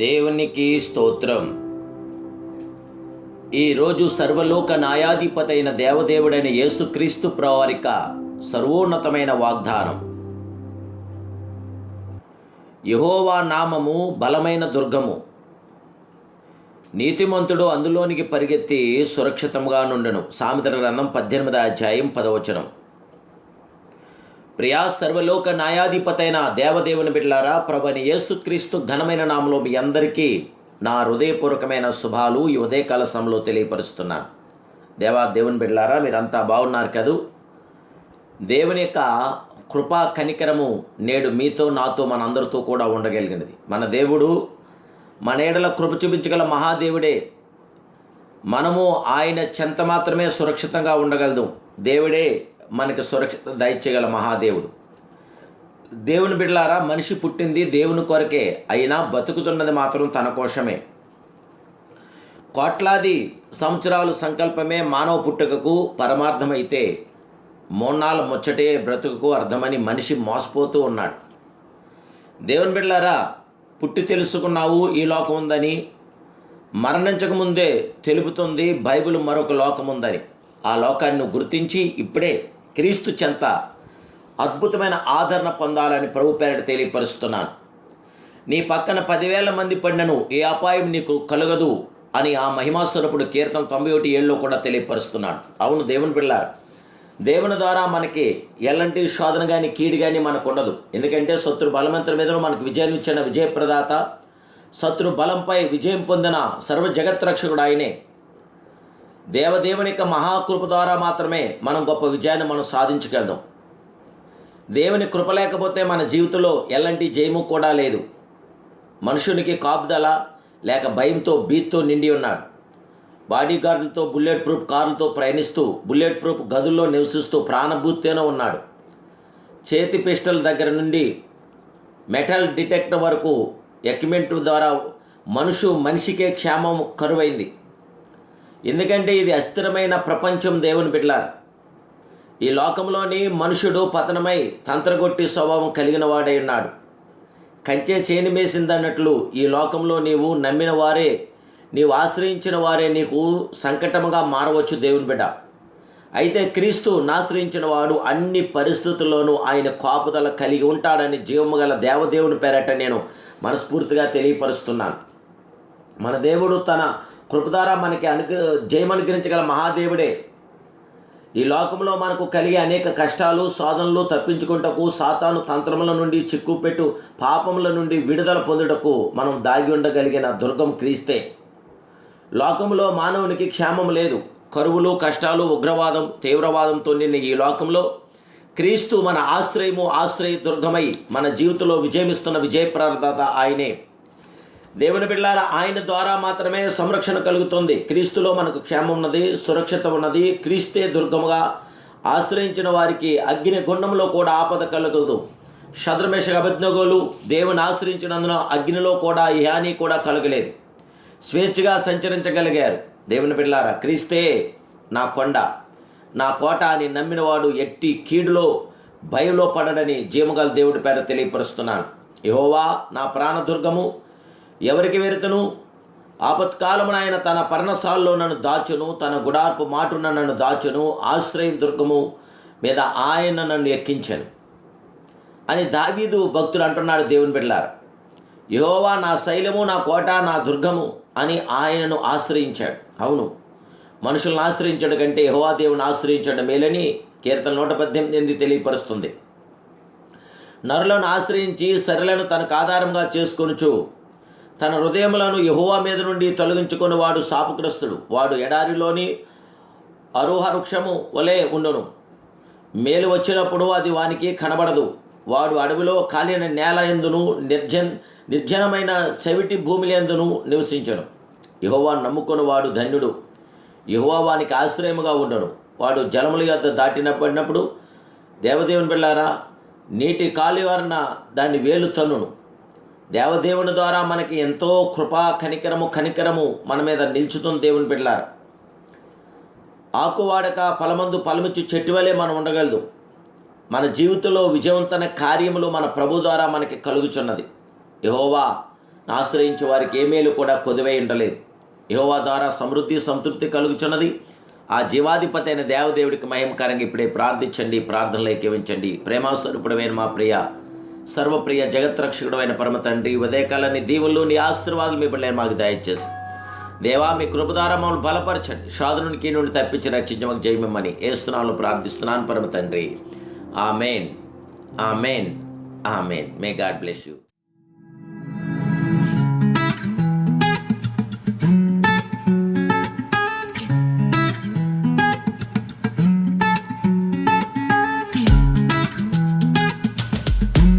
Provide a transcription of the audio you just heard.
దేవునికి స్తోత్రం. ఈరోజు సర్వలోక న్యాయాధిపతైన దేవదేవుడైన యేసుక్రీస్తు ప్రవారిక సర్వోన్నతమైన వాగ్దానం. యెహోవా నామము బలమైన దుర్గము, నీతిమంతుడు అందులోనికి పరిగెత్తి సురక్షితంగా నుండును. సామెతల గ్రంథం 18వ అధ్యాయం 10వ వచనం. ప్రియా సర్వలోక న్యాయాధిపతైన దేవదేవుని బిడ్డలారా, ప్రభువైన యేసుక్రీస్తు ఘనమైన నామములో మీ అందరికీ నా హృదయపూర్వకమైన శుభాలు ఈ ఉదయకాల సమయంలో తెలియపరుస్తున్నాను. దేవుని బిడ్డలారా, మీరంతా బాగున్నారు కదూ? దేవుని యొక్క కృపా కనికరము నేడు మీతో నాతో మనందరితో కూడా ఉండగలిగినది. మన దేవుడు మన ఎడల కృప చూపించగల మహాదేవుడే. మనము ఆయన చెంత మాత్రమే సురక్షితంగా ఉండగలదు. దేవుడే మనకి సురక్షిత దయచేయగల మహాదేవుడు. దేవుని బిడ్డలారా, మనిషి పుట్టింది దేవుని కొరకే, అయినా బతుకుతున్నది మాత్రం తన కోసమే. కోట్లాది సంవత్సరాలు సంకల్పమే మానవ పుట్టుకకు పరమార్థమైతే మోన్నాళ్ళ ముచ్చటే బ్రతుకుకు అర్థమని మనిషి మోసపోతూ ఉన్నాడు. దేవుని బిడ్డలారా, పుట్టి తెలుసుకున్నావు ఈ లోకం ఉందని, మరణించకముందే తెలుపుతుంది బైబిల్ మరొక లోకం ఉందని. ఆ లోకాన్ని గుర్తించి ఇప్పుడే క్రీస్తు చెంత అద్భుతమైన ఆదరణ పొందాలని ప్రభు పేరిట తెలియపరుస్తున్నాను. నీ పక్కన 10,000 మంది పడినను ఏ అపాయం నీకు కలగదు అని ఆ మహిమాస్వరూపుడు కీర్తన 91:7లో కూడా తెలియపరుస్తున్నాడు. అవును దేవుని బిడ్డలారా, దేవుని ద్వారా మనకి ఎలాంటి శోధన కానీ కీడు కానీ మనకు ఉండదు. ఎందుకంటే శత్రు బలమంతుల మీద మనకు విజయం ఇచ్చిన విజయప్రదాత, శత్రు బలంపై విజయం పొందిన సర్వ జగత్రక్షకుడు ఆయనే. దేవదేవుని యొక్క మహాకృప ద్వారా మాత్రమే మనం గొప్ప విజయాన్ని మనం సాధించగలుగుతాం. దేవుని కృప లేకపోతే మన జీవితంలో ఎలాంటి జయము కూడా లేదు. మనుషునికి కాపుదల లేక భయంతో భీతితో నిండి ఉన్నాడు. బాడీ గార్డులతో బుల్లెట్ ప్రూఫ్ కార్లతో ప్రయాణిస్తూ బుల్లెట్ ప్రూఫ్ గదుల్లో నివసిస్తూ ప్రాణభూతితోనే ఉన్నాడు. చేతి పిస్టల్ దగ్గర నుండి మెటల్ డిటెక్టర్ వరకు ఎక్విప్మెంట్ ద్వారా మనిషికే క్షేమం కరువైంది. ఎందుకంటే ఇది అస్థిరమైన ప్రపంచం. దేవుని బిడ్డలారా, ఈ లోకంలోని మనుషుడు పతనమై తంత్రగొట్టి స్వభావం కలిగిన వాడై ఉన్నాడు. కంచె చేని మేసిందన్నట్లు ఈ లోకంలో నీవు నమ్మిన వారే, నీవు ఆశ్రయించిన వారే నీకు సంకటముగా మారవచ్చు. దేవుని బిడ్డ అయితే క్రీస్తును ఆశ్రయించిన వాడు అన్ని పరిస్థితుల్లోనూ ఆయన కాపుదల కలిగి ఉంటాడని జీవము గల దేవదేవుని పేరట నేను మనస్ఫూర్తిగా తెలియపరుస్తున్నాను. మన దేవుడు తన కృప ద్వారా మనకి జయమనుగ్రహించగల మహాదేవుడే. ఈ లోకంలో మనకు కలిగే అనేక కష్టాలు శోధనలు తప్పించుకుంటకు, సాతాను తంత్రముల నుండి చిక్కుపెట్టు పాపముల నుండి విడుదల పొందుటకు మనం దాగి ఉండగలిగిన దుర్గం క్రీస్తే. లోకంలో మానవునికి క్షేమం లేదు. కరువులు, కష్టాలు, ఉగ్రవాదం, తీవ్రవాదంతో నిన్న ఈ లోకంలో క్రీస్తు మన ఆశ్రయ దుర్గమై మన జీవితంలో విజయమిస్తున్న విజయప్రదాత ఆయనే. దేవుని బిడ్డలారా, ఆయన ద్వారా మాత్రమే సంరక్షణ కలుగుతుంది. క్రీస్తులో మనకు క్షేమం ఉన్నది, సురక్షిత ఉన్నది. క్రీస్తే దుర్గముగా ఆశ్రయించిన వారికి అగ్ని గుండంలో కూడా ఆపద కలగదు. శద్రమేష అబేద్నెగోలు దేవుని ఆశ్రయించినందున అగ్నిలో కూడా ఏ హాని కూడా కలగలేదు, స్వేచ్ఛగా సంచరించగలిగారు. దేవుని బిడ్డలారా, క్రీస్తే నా కొండ, నా కోట అని నమ్మినవాడు ఎట్టి కీడులో భయంలో పడడని జీవగల దేవుడి పేర తెలియపరుస్తున్నాను. యెహోవా నా ప్రాణదుర్గము, ఎవరికి వెరుతను? ఆపత్కాలమున ఆయన తన పర్ణశాలలో నన్ను దాచును, తన గుడార్పు మాటున నన్ను దాచును, ఆశ్రయం దుర్గము మీద ఆయన నన్ను ఎక్కించాను అని దావీదు భక్తుడు అంటున్నాడు. దేవుని బిడ్డలారా, యెహోవా నా శైలము, నా కోట, నా దుర్గము అని ఆయనను ఆశ్రయించాడు. అవును, మనుషులను ఆశ్రయించడం కంటే యెహోవా దేవుని ఆశ్రయించడం మేలని కీర్తన 118 తెలియపరుస్తుంది. నరులను ఆశ్రయించి శరీరాలను తనకు ఆధారంగా చేసుకొనుచు తన హృదయములను యెహోవా మీద నుండి తొలగించుకొని వాడు శాపగ్రస్తుడు. వాడు ఎడారిలోని అరోహ వృక్షము వలె ఉండును. మేలు వచ్చినప్పుడు అది వానికి కనబడదు. వాడు అడవిలో కాలిన నేల ఎందును నిర్జనమైన చెవిటి భూమి ఎందును నివసించను. యెహోవా నమ్ముకొని వాడు ధన్యుడు. యెహోవా వానికి ఆశ్రయముగా ఉండను. వాడు జలముల యొద్ద దాటినప్పుడు దేవదేవుని బిడ్డలారా, నీటి కాలివారన దాన్ని వేలు తన్నును. దేవదేవుని ద్వారా మనకి ఎంతో కృపా కనికరము మన మీద నిల్చుతుంది. దేవుని బిడ్డలారా, ఆకువాడక ఫలమందు ఫలమిచ్చు చెట్టు వలె మనం ఉండగలదు. మన జీవితంలో విజయవంతమైన కార్యములు మన ప్రభు ద్వారా మనకి కలుగుచున్నది. యెహోవా ఆశ్రయించే వారికి ఏ మేలు కూడా కొదువై ఉండలేదు. యెహోవా ద్వారా సమృద్ధి సంతృప్తి కలుగుచున్నది. ఆ జీవాధిపతి అయిన దేవదేవుడికి మహిమకరంగా ఇప్పుడే ప్రార్థించండి, ప్రార్థనలు ఏకీవించండి. ప్రేమాస్వరూపుడమైన మా ప్రియ సర్వప్రియ జగత్రక్షకుడు అయిన పరమ తండ్రి, ఉదయకాలాన్ని దీవుల్లో నీ ఆశీర్వాదాలు మీ బిడ్డలను మాకు దయచేసి దేవా మీ కృప ద్వారా మమ్మల్ని బలపరచండి. సాధనునికి నుండి తప్పించి రక్షించమని జయమిమ్మని యేసునామములో ప్రార్థిస్తున్నాను పరమ తండ్రి. Amen, amen, amen. May God bless you.